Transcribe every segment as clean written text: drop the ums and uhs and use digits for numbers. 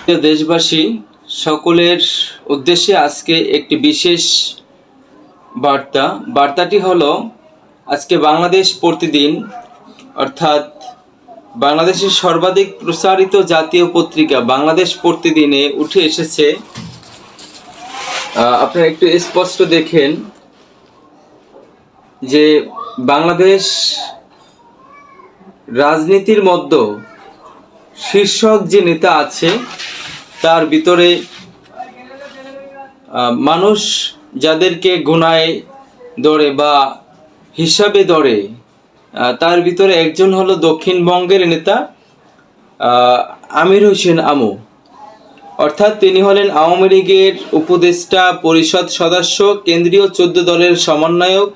প্রিয় দেশবাসী, সকলের উদ্দেশ্যে আজকে একটি বিশেষ বার্তাটি হলো আজকে বাংলাদেশ প্রতিদিন অর্থাৎ বাংলাদেশের সর্বাধিক প্রচারিত জাতীয় পত্রিকা বাংলাদেশ প্রতিদিনে উঠে এসেছে। আপনারা একটু স্পষ্ট দেখেন যে বাংলাদেশ রাজনীতির মধ্যে শীর্ষক যে নেতা আছে তার ভিতরে মানুষ যাদেরকে গুনায় ধরে বা হিসাবে ধরে তার ভিতরে একজন হলো দক্ষিণবঙ্গের নেতা আমির হোসেন আমু, অর্থাৎ তিনি হলেন আওয়ামী লীগের উপদেষ্টা পরিষদ সদস্য, কেন্দ্রীয় 14 দলের সমন্বয়ক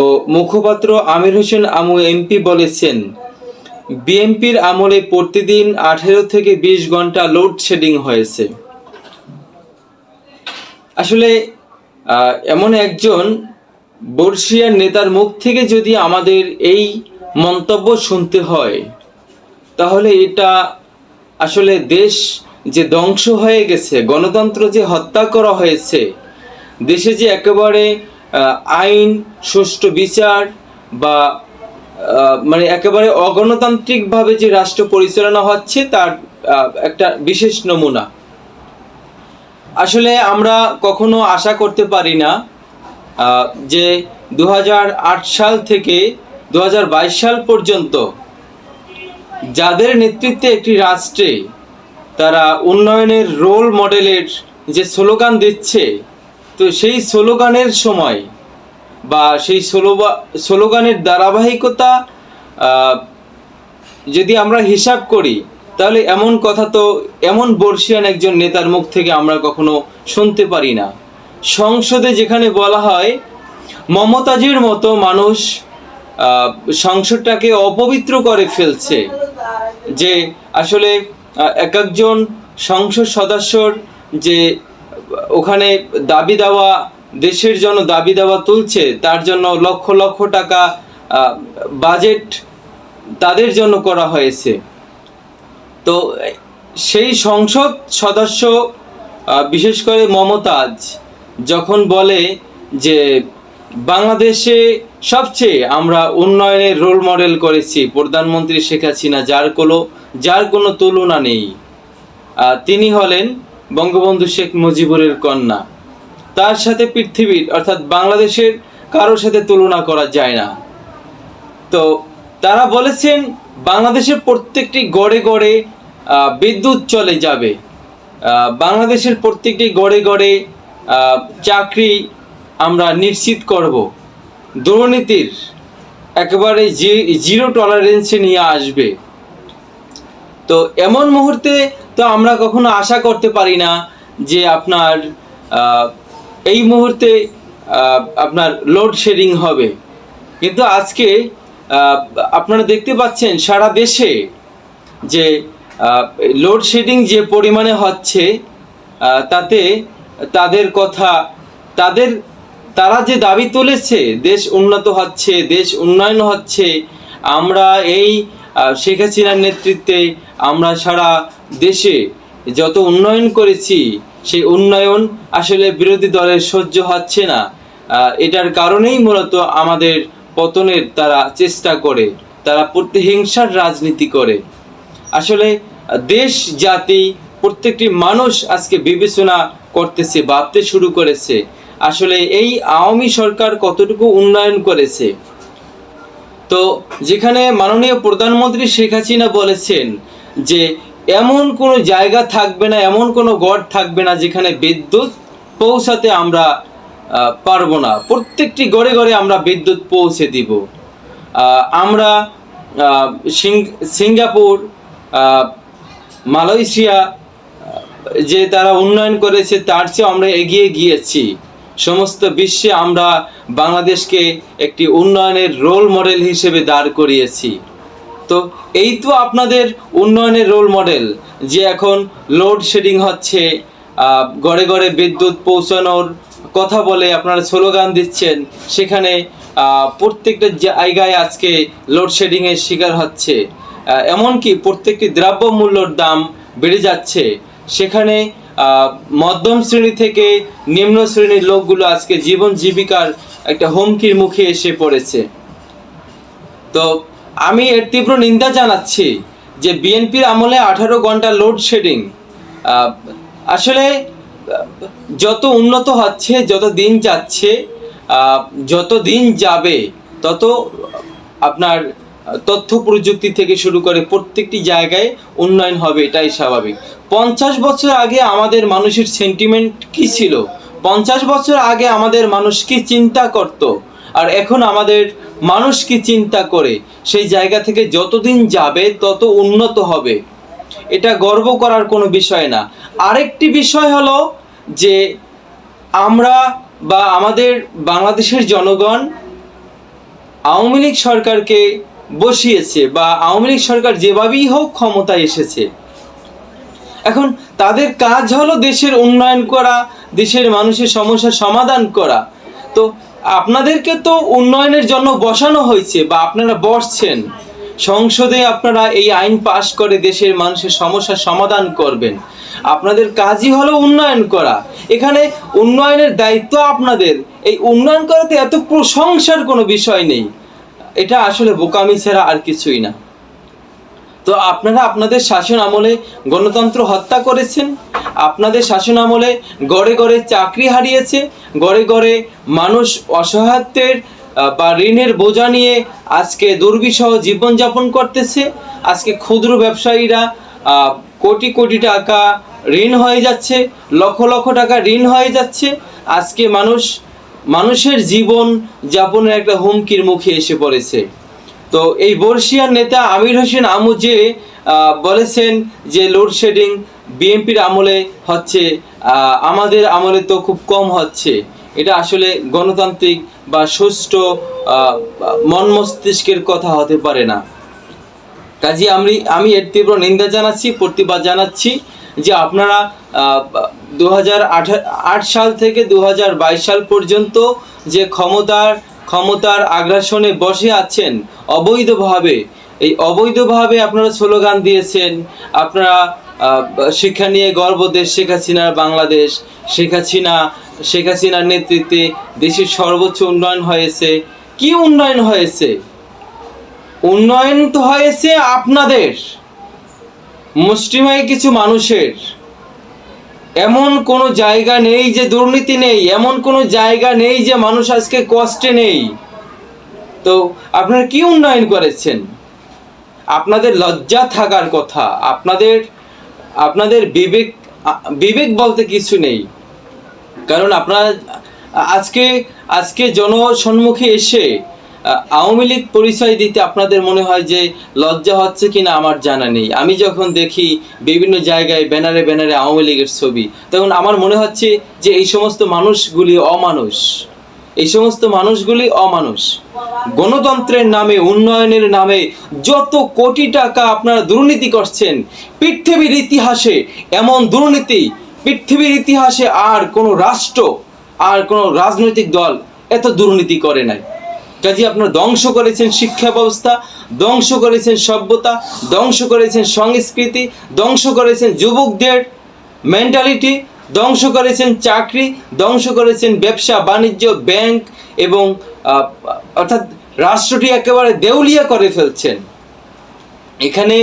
ও মুখপাত্র আমির হোসেন আমু এমপি বলেছেন, বিএনপির আমলে প্রতিদিন 18 থেকে 20 ঘন্টা লোডশেডিং হয়েছে। আসলে এমন একজন বর্ষিয়ান নেতার মুখ থেকে যদি আমাদের এই মন্তব্য শুনতে হয়, তাহলে এটা আসলে দেশ যে ধ্বংস হয়ে গেছে, গণতন্ত্র যে হত্যা করা হয়েছে, দেশে যে একেবারে আইন সুষ্ঠু বিচার বা মানে একেবারে অগণতান্ত্রিকভাবে যে রাষ্ট্র পরিচালনা হচ্ছে তার একটা বিশেষ নমুনা। আসলে আমরা কখনো আশা করতে পারি না যে 2008 সাল থেকে 2022 সাল পর্যন্ত যাদের নেতৃত্বে একটি রাষ্ট্রে তারা উন্নয়নের রোল মডেলের যে স্লোগান দিচ্ছে, তো সেই স্লোগানের সময় বা সেই স্লোগানের ধারাবাহিকতা যদি আমরা হিসাব করি, তাহলে এমন কথা তো এমন বর্ষিয়ান একজন নেতার মুখ থেকে আমরা কখনো শুনতে পারি না। সংসদে যেখানে বলা হয় মমতাজের মতো মানুষ সংসদটাকে অপবিত্র করে ফেলছে, যে আসলে এক একজন সংসদ সদস্যর যে ওখানে দাবি দেওয়া, দেশের জন্য দাবি দেওয়া তুলছে, তার জন্য লক্ষ লক্ষ টাকা বাজেট তাদের জন্য করা হয়েছে। তো সেই সংসদ সদস্য বিশেষ করে মমতাজ যখন বলে যে বাংলাদেশে সবচেয়ে আমরা উন্নয়নের রোল মডেল করেছি প্রধানমন্ত্রী শেখ হাসিনা, যার কোনো তুলনা নেই, তিনি হলেন বঙ্গবন্ধু শেখ মুজিবুরের কন্যা, তার সাথে পৃথিবীর অর্থাৎ বাংলাদেশের কারোর সাথে তুলনা করা যায় না। তো তারা বলেছেন বাংলাদেশের প্রত্যেকটি গড়ে গড়ে বিদ্যুৎ চলে যাবে, বাংলাদেশের প্রত্যেকটি গড়ে গড়ে চাকরি আমরা নিশ্চিত করব, দুর্নীতির একেবারে জিরো টলারেন্সে নিয়ে আসবে। তো এমন মুহূর্তে তো আমরা কখনো আশা করতে পারি না যে আপনার এই মুহূর্তে আপনার লোডশেডিং হবে, কিন্তু আজকে আপনারা দেখতে পাচ্ছেন সারা দেশে যে লোডশেডিং যে পরিমাণে হচ্ছে, তাতে তাদের কথা তারা যে দাবি তুলেছে, দেশ উন্নত হচ্ছে, দেশ উন্নয়ন হচ্ছে, আমরা এই শেখ হাসিনার নেতৃত্বে আমরা সারা দেশে যত উন্নয়ন করেছি, সেই উন্নয়ন আসলে বিরোধী দলের সহ্য হচ্ছে না। এটার কারণেই মূলত আমাদের পতনের তারা চেষ্টা করে, তারা প্রতিহিংসার রাজনীতি করে। আসলে দেশ জাতি প্রত্যেকটি মানুষ আজকে বিবেচনা করতেছে, ভাবতে শুরু করেছে আসলে এই আওয়ামী সরকার কতটুকু উন্নয়ন করেছে। তো যেখানে মাননীয় প্রধানমন্ত্রী শেখ হাসিনা বলেছেন যে এমন কোনো জায়গা থাকবে না, এমন কোনো গড় থাকবে না যেখানে বিদ্যুৎ পৌঁছাতে আমরা পারবো না, প্রত্যেকটি গড়ে গড়ে আমরা বিদ্যুৎ পৌঁছে দিব। আমরা সিঙ্গাপুর, মালয়েশিয়া যে তারা উন্নয়ন করেছে তার চেয়ে আমরা এগিয়ে গিয়েছি। সমস্ত বিশ্বে আমরা বাংলাদেশকে একটি উন্নয়নের রোল মডেল হিসেবে দাঁড় করিয়েছি। তো এই তো আপনাদের উন্নয়নের রোল মডেল, যে এখন লোডশেডিং হচ্ছে, ঘরে ঘরে বিদ্যুৎ পৌঁছানোর কথা বলে আপনারা স্লোগান দিচ্ছেন, সেখানে প্রত্যেকটা জায়গায় আজকে লোডশেডিংয়ের শিকার হচ্ছে। এমনকি প্রত্যেকটি দ্রব্যমূল্যর দাম বেড়ে যাচ্ছে, সেখানে মধ্যম শ্রেণী থেকে নিম্ন শ্রেণীর লোকগুলো আজকে জীবন জীবিকার একটা হুমকির মুখে এসে পড়েছে। তো আমি এর তীব্র নিন্দা জানাচ্ছি যে বিএনপির আমলে 18 ঘন্টা লোডশেডিং আসলে যত উন্নত হচ্ছে, যত দিন যাচ্ছে, যত দিন যাবে, তত আপনার তথ্য প্রযুক্তি থেকে শুরু করে প্রত্যেকটি জায়গায় উন্নয়ন হবে, এটাই স্বাভাবিক। 50 বছর আগে আমাদের মানুষের সেন্টিমেন্ট কি ছিল, 50 বছর আগে আমাদের মানুষ কি চিন্তা করত, আর এখন আমাদের মানুষ কি চিন্তা করে, সেই জায়গা থেকে যতদিন যাবে তত উন্নত হবে, এটা গর্ব করার কোনো বিষয় না। আরেকটি বিষয় হলো যে আমরা বা আমাদের বাংলাদেশের জনগণ আওয়ামী লীগ সরকারকে বসিয়েছে, বা আওয়ামী লীগ সরকার যেভাবেই হোক ক্ষমতায় এসেছে। এখন তাদের কাজ হলো দেশের উন্নয়ন করা, দেশের মানুষের সমস্যার সমাধান করা। তো আপনাদেরকে তো উন্নয়নের জন্য বসানো হয়েছে, বা আপনারা বসছেন সংসদে, আপনারা এই আইন পাশ করে দেশের মানুষের সমস্যার সমাধান করবেন। আপনাদের কাজই হলো উন্নয়ন করা। এখানে উন্নয়নের দায়িত্ব আপনাদের। এই উন্নয়ন করাতে এত প্রশংসার কোনো বিষয় নেই, এটা আসলে বোকামি ছাড়া আর কিছুই না। তো আপনারা আপনাদের শাসন আমলে গণতন্ত্র হত্যা করেছেন, আপনাদের শাসন আমলে গড়ে গড়ে চাকরি হারিয়েছে, গড়ে গড়ে মানুষ অসহায়ত্বের বা ঋণের বোঝা নিয়ে আজকে দুর্বিষহ জীবনযাপন করতেছে। আজকে ক্ষুদ্র ব্যবসায়ীরা কোটি কোটি টাকা ঋণ হয়ে যাচ্ছে, লক্ষ লক্ষ টাকা ঋণ হয়ে যাচ্ছে। আজকে মানুষের জীবন যাপনের একটা হুমকির মুখে এসে পড়েছে। তো এই বর্ষিয়ার নেতা আমির হোসেন আমু যে বলেছেন যে লোডশেডিং বিএনপির আমলে হচ্ছে, আমাদের আমলে তো খুব কম হচ্ছে, এটা আসলে গণতান্ত্রিক বা সুষ্ঠু মন মস্তিষ্কের কথা হতে পারে না। কাজে আমি এর তীব্র নিন্দা জানাচ্ছি, প্রতিবাদ জানাচ্ছি যে আপনারা 2008 সাল থেকে 2022 সাল পর্যন্ত যে ক্ষমতার আগ্রাসনে বসে আছেন অবৈধভাবে, এই অবৈধভাবে আপনারা স্লোগান দিয়েছেন, আপনারা শিক্ষা নিয়ে গর্ব দেশ শেখ হাসিনার বাংলাদেশ, শেখ হাসিনার নেতৃত্বে দেশের সর্বোচ্চ উন্নয়ন হয়েছে। কি উন্নয়ন হয়েছে? উন্নয়ন তো হয়েছে আপনাদের মুষ্টিমেয় কিছু মানুষের। এমন কোনো জায়গা নেই যে দুর্নীতি নেই, এমন কোনো জায়গা নেই যে মানুষ আজকে কষ্টে নেই। তো আপনারা কি উন্নয়ন করেছেন? আপনাদের লজ্জা থাকার কথা। আপনাদের বিবেক বলতে কিছু নেই। কারণ আপনারা আজকে জনসম্মুখে এসে আওয়ামী লীগ পরিচয় দিতে আপনাদের মনে হয় যে লজ্জা হচ্ছে কিনা আমার জানা নেই। আমি যখন দেখি বিভিন্ন জায়গায় ব্যানারে ব্যানারে আওয়ামী লীগের ছবি, তখন আমার মনে হচ্ছে যে এই সমস্ত মানুষগুলি অমানুষ। গণতন্ত্রের নামে, উন্নয়নের নামে যত কোটি টাকা আপনারা দুর্নীতি করছেন, পৃথিবীর ইতিহাসে এমন দুর্নীতি, পৃথিবীর ইতিহাসে আর কোনো রাষ্ট্র, আর কোনো রাজনৈতিক দল এত দুর্নীতি করে নাই। কাজে আপনারা ধ্বংস করেছেন শিক্ষা ব্যবস্থা, ধ্বংস করেছেন সভ্যতা, ধ্বংস করেছেন সংস্কৃতি, ধ্বংস করেছেন যুবকদের মেন্টালিটি, ধ্বংস করেছেন চাকরি, ধ্বংস করেছেন ব্যবসা বাণিজ্য, ব্যাংক, এবং অর্থাৎ রাষ্ট্রটি একেবারে দেউলিয়া করে ফেলছেন। এখানে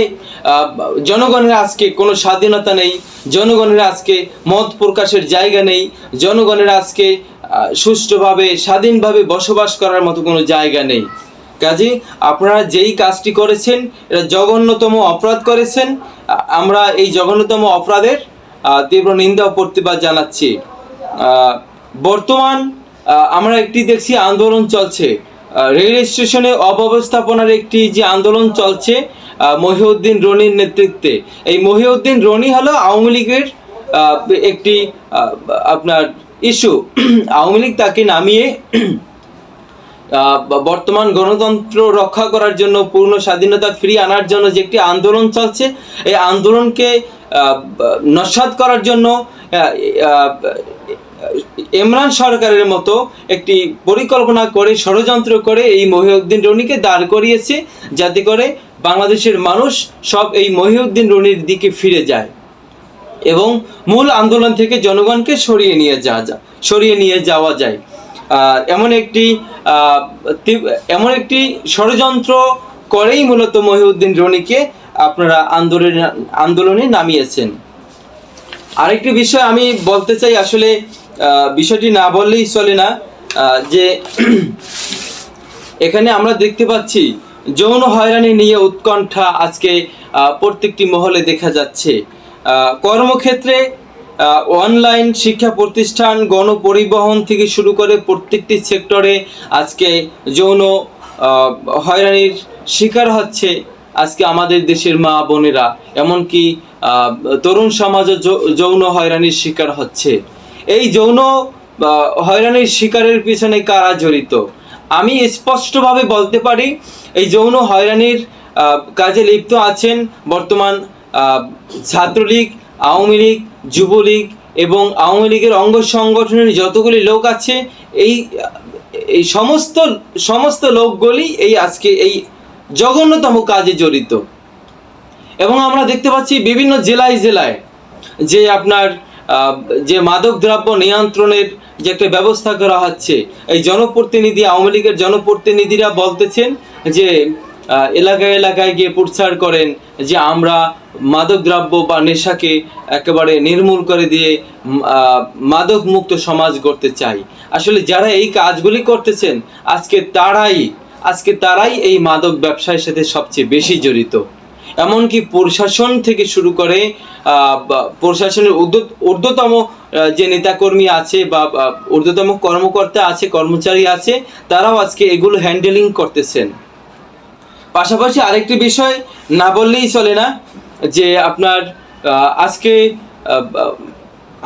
জনগণের আজকে কোনো স্বাধীনতা নেই, জনগণের আজকে মত প্রকাশের জায়গা নেই, জনগণের আজকে সুষ্ঠুভাবে স্বাধীনভাবে বসবাস করার মতো কোনো জায়গা নেই। কাজে আপনারা যেই কাজটি করেছেন এটা জঘন্যতম অপরাধ করেছেন। আমরা এই জঘন্যতম অপরাধের তীব্র নিন্দা ও প্রতিবাদ জানাচ্ছি। বর্তমান আমরা একটি দেখছি আন্দোলন চলছে, রেল স্টেশনে অব্যবস্থাপনার একটি যে আন্দোলন চলছে মহিউদ্দিন রনির নেতৃত্বে। এই মহিউদ্দিন রনি হলো আওয়ামী লীগের একটি আপনার ইস্যু। আওয়ামী লীগ তাকে নামিয়ে বর্তমান গণতন্ত্র রক্ষা করার জন্য, পূর্ণ স্বাধীনতা ফিরিয়ে আনার জন্য যে একটি আন্দোলন চলছে, এই আন্দোলনকে নস্যাৎ করার জন্য ইমরান সরকারের মতো একটি পরিকল্পনা করে, ষড়যন্ত্র করে এই মহিউদ্দিন রনিকে দাঁড় করিয়েছে, যাতে করে বাংলাদেশের মানুষ সব এই মহিউদ্দিন রনির দিকে ফিরে যায়। এবং মূল আন্দোলন থেকে জনগণকে সরিয়ে নিয়ে যাওয়া যায়। এমন একটি ষড়যন্ত্র করেই মূলত মহিউদ্দিন রনিকে আপনারা আন্দোলনে নামিয়েছেন। আরেকটি বিষয় আমি বলতে চাই, আসলে বিষয়টি না বললেই চলে না, যে এখানে আমরা দেখতে পাচ্ছি যৌন হয়রানি নিয়ে উৎকণ্ঠা আজকে প্রত্যেকটি মহলে দেখা যাচ্ছে। কর্মক্ষেত্রে, অনলাইন শিক্ষা প্রতিষ্ঠান, গণপরিবহন থেকে শুরু করে প্রত্যেকটি সেক্টরে আজকে যৌন হয়রানির শিকার হচ্ছে আজকে আমাদের দেশের মা বোনেরা, এমনকি তরুণ সমাজও যৌন হয়রানির শিকার হচ্ছে। এই যৌন হয়রানির শিকারের পিছনে কারা জড়িত? আমি স্পষ্টভাবে বলতে পারি, এই যৌন হয়রানির কাজে লিপ্ত আছেন বর্তমান ছাত্রলীগ, আওয়ামী লীগ, যুবলীগ এবং আওয়ামী লীগের অঙ্গ সংগঠনের যতগুলি লোক আছে, এই সমস্ত লোকগুলি আজকে এই জঘন্যতম কাজে জড়িত। এবং আমরা দেখতে পাচ্ছি বিভিন্ন জেলায় যে আপনার যে মাদক দ্রব্য নিয়ন্ত্রণের যে একটা ব্যবস্থা করা হচ্ছে, এই জনপ্রতিনিধি, আওয়ামী লীগের জনপ্রতিনিধিরা বলতেছেন যে এলাকায় গিয়ে প্রচার করেন যে আমরা মাদক দ্রব্য বা নেশাকে একেবারে নির্মূল করে দিয়ে মাদক মুক্ত সমাজ গড়তে চাই। আসলে যারা এই কাজগুলি করতেছেন আজকে তারাই এই মাদক ব্যবসার সাথে সবচেয়ে বেশি জড়িত। এমনকি প্রশাসন থেকে শুরু করে প্রশাসনের ঊর্ধ্বতম যে নেতাকর্মী আছে বা ঊর্ধ্বতম কর্মকর্তা আছে, কর্মচারী আছে, তারাও আজকে এগুলো হ্যান্ডেলিং করতেছেন। পাশাপাশি আরেকটি বিষয় না বললেই চলে না, যে আপনার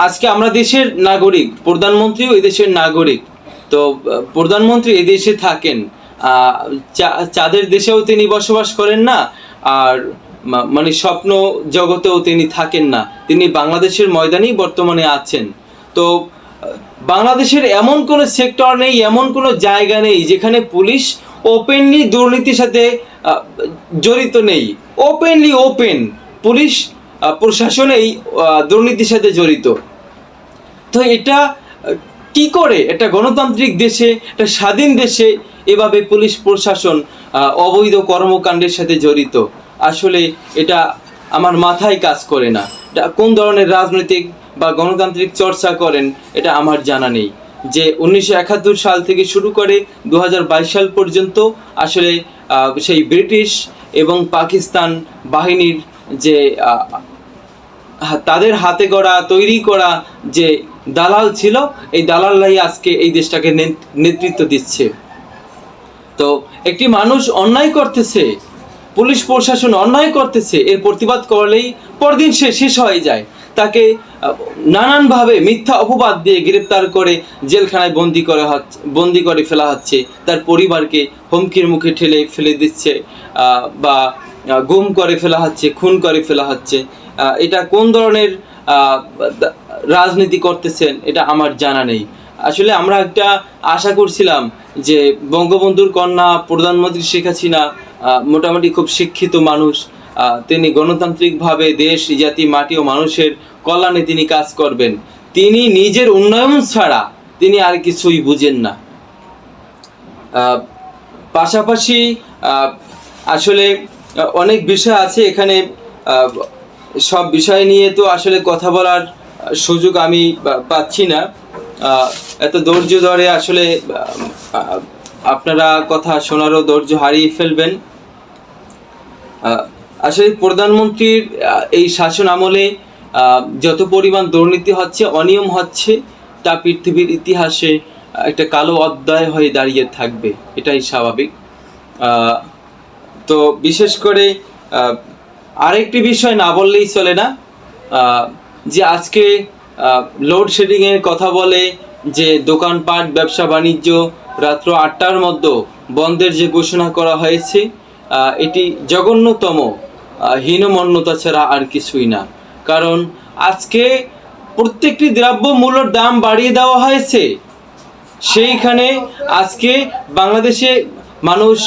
আজকে আমরা দেশের নাগরিক, প্রধানমন্ত্রীও এই দেশের নাগরিক। তো প্রধানমন্ত্রী এই দেশে থাকেন, চাঁদের দেশেও তিনি বসবাস করেন না, আর মানে স্বপ্ন জগতেও তিনি থাকেন না, তিনি বাংলাদেশের ময়দানেই বর্তমানে আছেন। তো বাংলাদেশের এমন কোনো সেক্টর নেই, এমন কোনো জায়গা নেই যেখানে পুলিশ ওপেনলি দুর্নীতির সাথে জড়িত নেই। ওপেন পুলিশ প্রশাসন এই দুর্নীতির সাথে জড়িত। তো এটা কি করে একটা গণতান্ত্রিক দেশে, একটা স্বাধীন দেশে এভাবে পুলিশ প্রশাসন অবৈধ কর্মকাণ্ডের সাথে জড়িত? আসলে এটা আমার মাথায় কাজ করে না। এটা কোন ধরনের রাজনৈতিক বা গণতান্ত্রিক চর্চা করেন এটা আমার জানা নেই। যে 1971 সাল থেকে শুরু করে 2022 সাল পর্যন্ত আসলে সেই ব্রিটিশ এবং পাকিস্তান বাহিনীর যে তাদের হাতে গড়া, তৈরি করা যে দালাল ছিল, এই দালালরাই আজকে এই দেশটাকে নেতৃত্ব দিচ্ছে। তো একটি মানুষ অন্যায় করতেছে, পুলিশ প্রশাসন অন্যায় করতেছে, এর প্রতিবাদ করলেই পরদিন সে শেষ হয়ে যায়। তাকে নানানভাবে মিথ্যা অপবাদ দিয়ে গ্রেপ্তার করে জেলখানায় বন্দি করে ফেলা হচ্ছে, তার পরিবারকে হুমকির মুখে ঠেলে ফেলে দিচ্ছে, বা গুম করে ফেলা হচ্ছে, খুন করে ফেলা হচ্ছে। এটা কোন ধরনের রাজনীতি করতেছেন এটা আমার জানা নেই। আসলে আমরা একটা আশা করছিলাম যে বঙ্গবন্ধুর কন্যা প্রধানমন্ত্রী শেখ হাসিনা মোটামুটি খুব শিক্ষিত মানুষ, তিনি গণতান্ত্রিকভাবে দেশ, জাতি, মাটি ও মানুষের কল্যাণে তিনি কাজ করবেন। তিনি নিজের উন্নয়ন ছাড়া তিনি আর কিছুই বুঝেন না। পাশাপাশি আসলে অনেক বিষয় আছে এখানে, সব বিষয় নিয়ে তো আসলে কথা বলার সুযোগ আমি পাচ্ছি না। এত ধৈর্য ধরে আসলে আপনারা কথা শোনারও ধৈর্য হারিয়ে ফেলবেন। আসলে প্রধানমন্ত্রীর এই শাসন আমলে যত পরিমাণ দুর্নীতি হচ্ছে, অনিয়ম হচ্ছে, তা পৃথিবীর ইতিহাসে একটা কালো অধ্যায় হয়ে দাঁড়িয়ে থাকবে, এটাই স্বাভাবিক। তো বিশেষ করে আরেকটি বিষয় না বললেই চলে না, যে আজকে লোডশেডিংয়ের কথা বলে যে দোকানপাট, ব্যবসা বাণিজ্য রাত্র 8টার মধ্যে বন্ধের যে ঘোষণা করা হয়েছে, এটি জঘন্যতম হীনমন্যতা ছাড়া আর কিছুই না। কারণ আজকে প্রত্যেকটি দ্রব্য মূল্যের দাম বাড়িয়ে দেওয়া হয়েছে, সেইখানে আজকে বাংলাদেশে মানুষ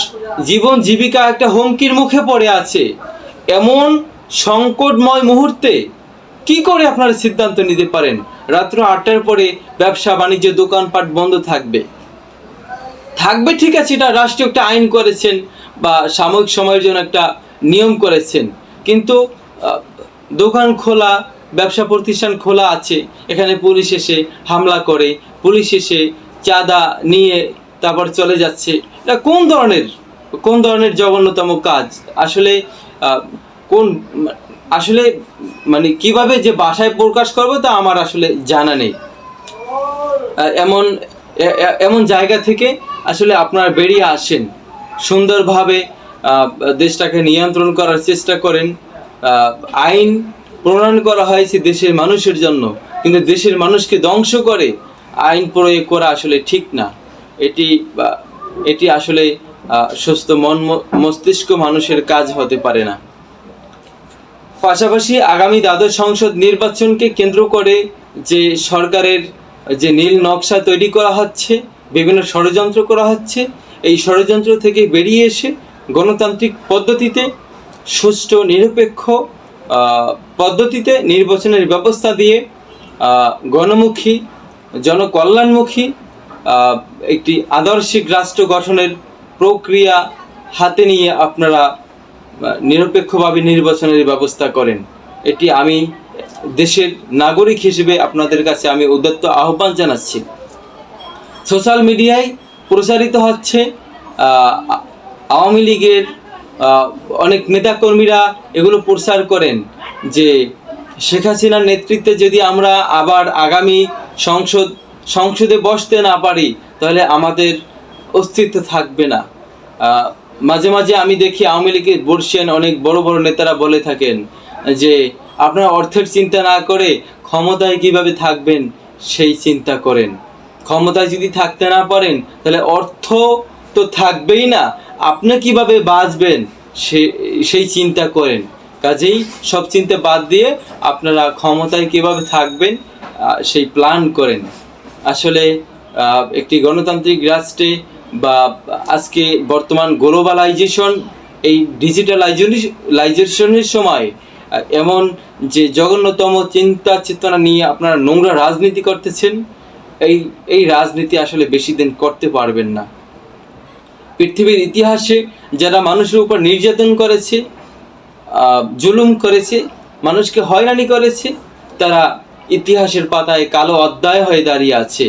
জীবন জীবিকা একটা হুমকির মুখে পড়ে আছে। এমন সংকটময় মুহূর্তে কি করে আপনারা সিদ্ধান্ত নিতে পারেন রাত্র 8টার পরে ব্যবসা বাণিজ্য দোকানপাট বন্ধ থাকবে? থাকবে, ঠিক আছে, এটা রাষ্ট্রীয় একটা আইন করেছেন বা সাময়িক সময়ের জন্য একটা নিয়ম করেছেন, কিন্তু দোকান খোলা, ব্যবসা প্রতিষ্ঠান খোলা আছে, এখানে পুলিশ এসে হামলা করে, পুলিশ এসে চাঁদা নিয়ে তারপর চলে যাচ্ছে। এটা কোন ধরনের জঘন্যতম কাজ? আসলে আসলে মানে কিভাবে যে ভাষায় প্রকাশ করবো তা আমার আসলে জানা নেই। এমন জায়গা থেকে আসলে আপনারা বেরিয়ে আসেন, সুন্দরভাবে দেশটাকে নিয়ন্ত্রণ করার চেষ্টা করেন। আইন প্রণয়ন করা হয়েছে দেশের মানুষের জন্য, কিন্তু দেশের মানুষকে ধ্বংস করে আইন প্রয়োগ করা আসলে ঠিক না। এটি আসলে সুস্থ মস্তিষ্ক মানুষের কাজ হতে পারে না। পাশাপাশি আগামী দ্বাদশ সংসদ নির্বাচনকে কেন্দ্র করে যে সরকারের যে নীল নকশা তৈরি করা হচ্ছে, বিভিন্ন ষড়যন্ত্র করা হচ্ছে, এই ষড়যন্ত্র থেকে বেরিয়ে এসে গণতান্ত্রিক পদ্ধতিতে, সুষ্ঠু নিরপেক্ষ পদ্ধতিতে নির্বাচনের ব্যবস্থা দিয়ে গণমুখী, জনকল্যাণমুখী একটি আদর্শিক রাষ্ট্র গঠনের প্রক্রিয়া হাতে নিয়ে আপনারা নিরপেক্ষভাবে নির্বাচনের ব্যবস্থা করেন। এটি আমি দেশের নাগরিক হিসেবে আপনাদের কাছে আমি উদাত্ত আহ্বান জানাচ্ছি। সোশ্যাল মিডিয়ায় প্রচারিত হচ্ছে, আওয়ামী লীগের অনেক নেতাকর্মীরা এগুলো প্রচার করেন যে শেখ হাসিনার নেতৃত্বে যদি আমরা আবার আগামী সংসদে বসতে না পারি তাহলে আমাদের অস্তিত্ব থাকবে না। মাঝে মাঝে আমি দেখি আওয়ামী লীগের বর্ষিয়ান অনেক বড় বড় নেতারা বলে থাকেন যে আপনারা অর্থের চিন্তা না করে ক্ষমতায় কিভাবে থাকবেন সেই চিন্তা করেন। ক্ষমতায় যদি থাকতে না পারেন তাহলে অর্থ তো থাকবেই না, আপনি কিভাবে বাঁচবেন সেই চিন্তা করেন। কাজেই সব চিন্তা বাদ দিয়ে আপনারা ক্ষমতায় কিভাবে থাকবেন সেই প্ল্যান করেন। আসলে একটি গণতান্ত্রিক রাষ্ট্রে বা আজকে বর্তমান গ্লোবালাইজেশন, এই ডিজিটালাইজেশনের সময় এমন যে জঘন্যতম চিন্তা চেতনা নিয়ে আপনারা নোংরা রাজনীতি করতেছেন, এই রাজনীতি আসলে বেশি দিন করতে পারবেন না। পৃথিবীর ইতিহাসে যারা মানুষের উপর নির্যাতন করেছে, জুলুম করেছে, মানুষকে হয়রানি করেছে, তারা ইতিহাসের পাতায় কালো অধ্যায় হয়ে দাঁড়িয়ে আছে।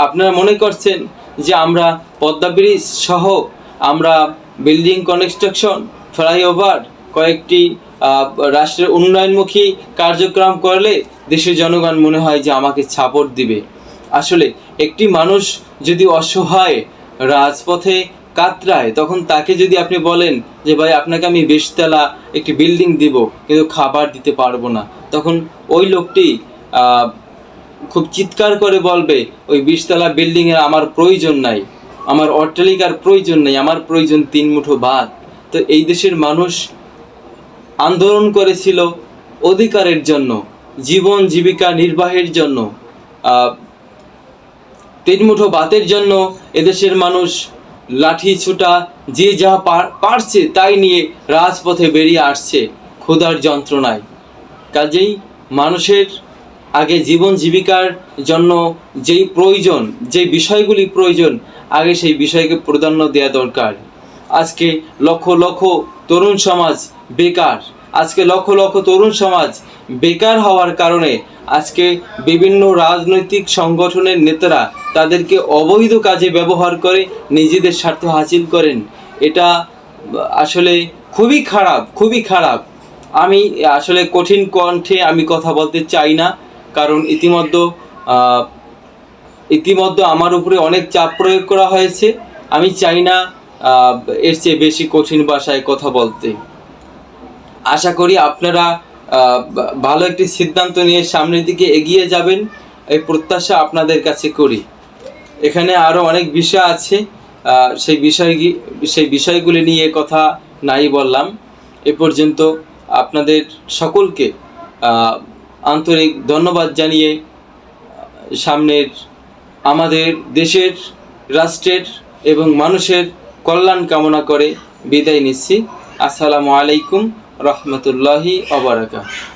আপনারা মনে করছেন যে আমরা পদ্মা ব্রিজ সহ আমরা বিল্ডিং কনস্ট্রাকশন, ফ্লাইওভার, কয়েকটি রাষ্ট্রের উন্নয়নমুখী কার্যক্রম করলে দেশের জনগণ মনে হয় যে আমাকে সাপোর্ট দিবে। আসলে একটি মানুষ যদি অসহায় রাজপথে কাতরায়, তখন তাকে যদি আপনি বলেন যে ভাই আপনাকে আমি 20 তলা একটি বিল্ডিং দিব কিন্তু খাবার দিতে পারবো না, তখন ওই লোকটি খুব চিৎকার করে বলবে ওই 20 তলা বিল্ডিংয়ের আমার প্রয়োজন নাই, আমার অট্টালিকার প্রয়োজন নেই, আমার প্রয়োজন 3 মুঠো ভাত। তো এই দেশের মানুষ আন্দোলন করেছিল অধিকারের জন্য, জীবন জীবিকা নির্বাহের জন্য, 3 মুঠো ভাতের জন্য এদেশের মানুষ লাঠি ছোটা যে যা পারছে তাই নিয়ে রাজপথে বেরিয়ে আসছে ক্ষুধার যন্ত্রণায়। কাজেই মানুষের আগে জীবন জীবিকার জন্য যেই প্রয়োজন, যেই বিষয়গুলি প্রয়োজন, আগে সেই বিষয়কে প্রাধান্য দেওয়া দরকার। আজকে লক্ষ লক্ষ তরুণ সমাজ বেকার, আজকে লক্ষ লক্ষ তরুণ সমাজ বেকার হওয়ার কারণে আজকে বিভিন্ন রাজনৈতিক সংগঠনের নেতারা তাদেরকে অবৈধ কাজে ব্যবহার করে নিজেদের স্বার্থ হাসিল করেন। এটা আসলে খুবই খারাপ, খুবই খারাপ। আমি আসলে কঠিন কণ্ঠে আমি কথা বলতে চাই না, কারণ ইতিমধ্যে আমার উপরে অনেক চাপ প্রয়োগ করা হয়েছে। আমি চাই না এর চেয়ে বেশি কঠিন ভাষায় কথা বলতে। আশা করি আপনারা ভালো একটি সিদ্ধান্ত নিয়ে সামনের দিকে এগিয়ে যাবেন, এই প্রত্যাশা আপনাদের কাছে করি। এখানে আরও অনেক বিষয় আছে, সেই বিষয়গুলি নিয়ে কথা নাই বললাম। এ পর্যন্ত আপনাদের সকলকে আন্তরিক ধন্যবাদ জানিয়ে সামনের আমাদের দেশের, রাষ্ট্রের এবং মানুষের কল্যাণ কামনা করে বিদায় নিচ্ছি। আসসালামু আলাইকুম রহমতুল্লাহি ওয়া বারাকাতুহু।